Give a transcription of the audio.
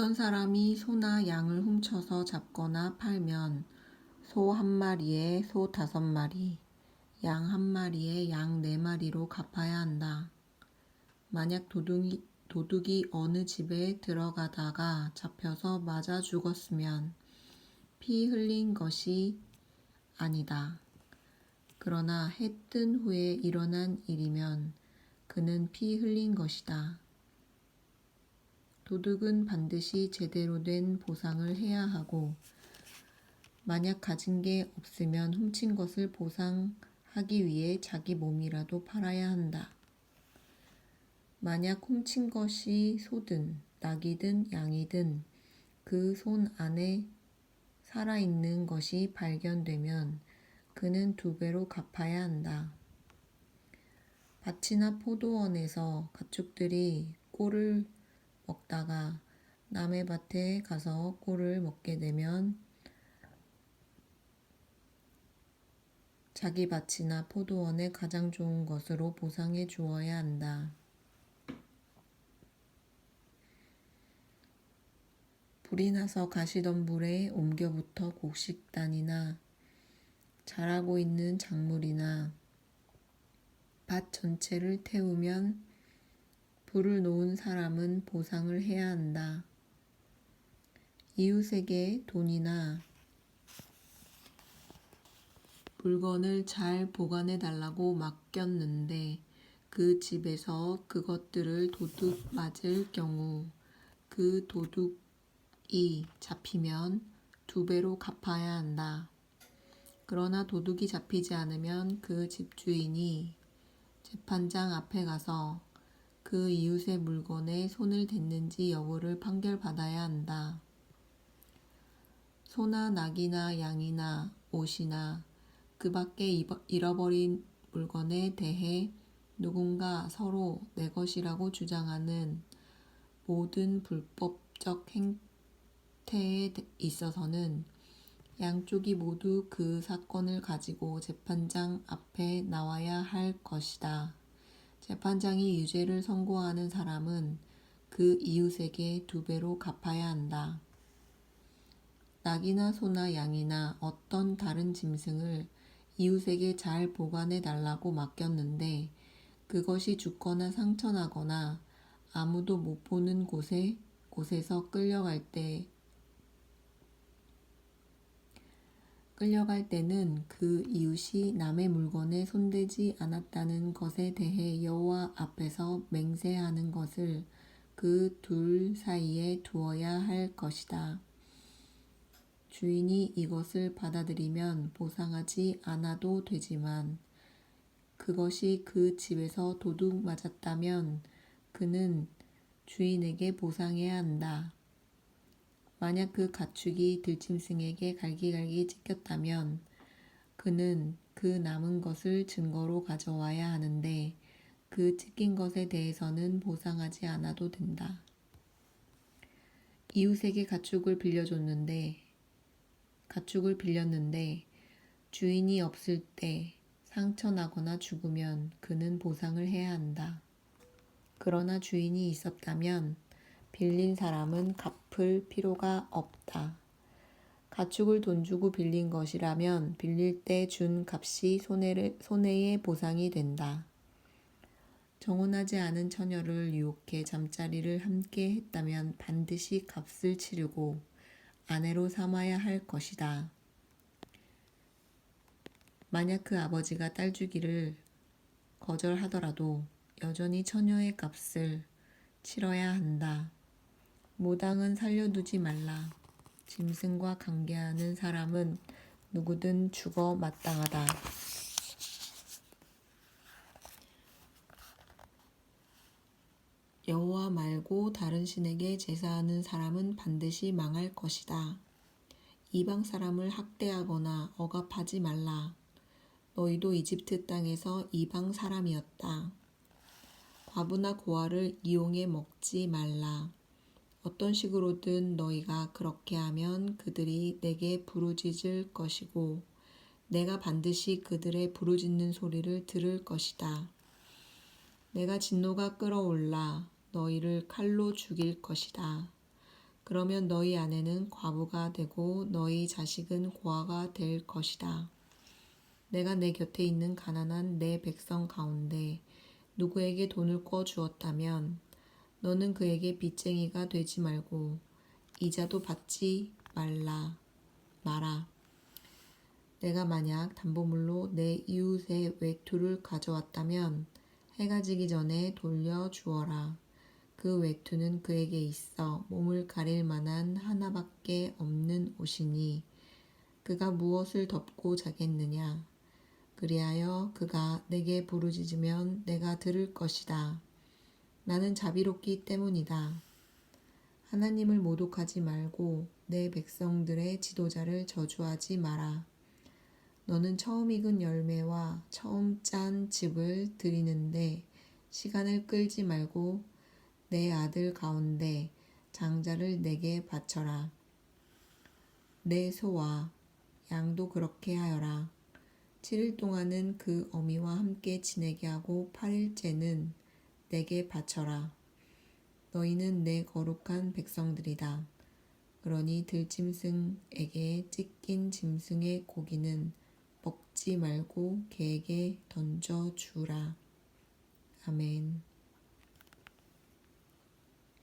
어떤 사람이 소나 양을 훔쳐서 잡거나 팔면 소 1마리에 소 5마리, 양 1마리에 양 4마리로 갚아야 한다. 만약 도둑이 어느 집에 들어가다가 잡혀서 맞아 죽었으면 피 흘린 것이 아니다. 그러나 해 뜬 후에 일어난 일이면 그는 피 흘린 것이다. 도둑은 반드시 제대로 된 보상을 해야 하고, 만약 가진 게 없으면 훔친 것을 보상하기 위해 자기 몸이라도 팔아야 한다. 만약 훔친 것이 소든 낙이든 양이든 그 손 안에 살아있는 것이 발견되면 그는 2배로 갚아야 한다. 밭이나 포도원에서 가축들이 꿀을 먹다가 남의 밭에 가서 꿀을 먹게 되면 자기 밭이나 포도원의 가장 좋은 것으로 보상해 주어야 한다. 불이 나서 가시던 불에 옮겨붙어 곡식단이나 자라고 있는 작물이나 밭 전체를 태우면 불을 놓은 사람은 보상을 해야 한다. 이웃에게 돈이나 물건을 잘 보관해 달라고 맡겼는데 그 집에서 그것들을 도둑 맞을 경우 그 도둑이 잡히면 2배로 갚아야 한다. 그러나 도둑이 잡히지 않으면 그 집주인이 재판장 앞에 가서 그 이웃의 물건에 손을 댔는지 여부를 판결받아야 한다. 소나 낙이나 양이나 옷이나 그 밖에 잃어버린 물건에 대해 누군가 서로 내 것이라고 주장하는 모든 불법적 행태에 있어서는 양쪽이 모두 그 사건을 가지고 재판장 앞에 나와야 할 것이다. 재판장이 유죄를 선고하는 사람은 그 이웃에게 2배로 갚아야 한다. 낙이나 소나 양이나 어떤 다른 짐승을 이웃에게 잘 보관해 달라고 맡겼는데 그것이 죽거나 상처나거나 아무도 못 보는 곳에서 끌려갈 때는 그 이웃이 남의 물건에 손대지 않았다는 것에 대해 여호와 앞에서 맹세하는 것을 그 둘 사이에 두어야 할 것이다. 주인이 이것을 받아들이면 보상하지 않아도 되지만 그것이 그 집에서 도둑 맞았다면 그는 주인에게 보상해야 한다. 만약 그 가축이 들짐승에게 갈기갈기 찢겼다면 그는 그 남은 것을 증거로 가져와야 하는데 그 찢긴 것에 대해서는 보상하지 않아도 된다. 이웃에게 가축을 빌렸는데 주인이 없을 때 상처나거나 죽으면 그는 보상을 해야 한다. 그러나 주인이 있었다면 빌린 사람은 갚을 필요가 없다. 가축을 돈 주고 빌린 것이라면 빌릴 때 준 값이 손해의 보상이 된다. 정혼하지 않은 처녀를 유혹해 잠자리를 함께 했다면 반드시 값을 치르고 아내로 삼아야 할 것이다. 만약 그 아버지가 딸 주기를 거절하더라도 여전히 처녀의 값을 치러야 한다. 모당은 살려두지 말라. 짐승과 관계하는 사람은 누구든 죽어 마땅하다. 여호와 말고 다른 신에게 제사하는 사람은 반드시 망할 것이다. 이방 사람을 학대하거나 억압하지 말라. 너희도 이집트 땅에서 이방 사람이었다. 과부나 고아를 이용해 먹지 말라. 어떤 식으로든 너희가 그렇게 하면 그들이 내게 부르짖을 것이고 내가 반드시 그들의 부르짖는 소리를 들을 것이다. 내가 진노가 끓어올라 너희를 칼로 죽일 것이다. 그러면 너희 아내는 과부가 되고 너희 자식은 고아가 될 것이다. 내가 내 곁에 있는 가난한 내 백성 가운데 누구에게 돈을 꿔 주었다면 너는 그에게 빚쟁이가 되지 말고 이자도 받지 마라. 내가 만약 담보물로 내 이웃의 외투를 가져왔다면 해가 지기 전에 돌려 주어라. 그 외투는 그에게 있어 몸을 가릴 만한 하나밖에 없는 옷이니 그가 무엇을 덮고 자겠느냐. 그리하여 그가 내게 부르짖으면 내가 들을 것이다. 나는 자비롭기 때문이다. 하나님을 모독하지 말고 내 백성들의 지도자를 저주하지 마라. 너는 처음 익은 열매와 처음 짠 즙을 드리는데 시간을 끌지 말고 내 아들 가운데 장자를 내게 바쳐라. 내 소와 양도 그렇게 하여라. 7일 동안은 그 어미와 함께 지내게 하고 8일째는 내게 바쳐라. 너희는 내 거룩한 백성들이다. 그러니 들짐승에게 찢긴 짐승의 고기는 먹지 말고 개에게 던져 주라. 아멘.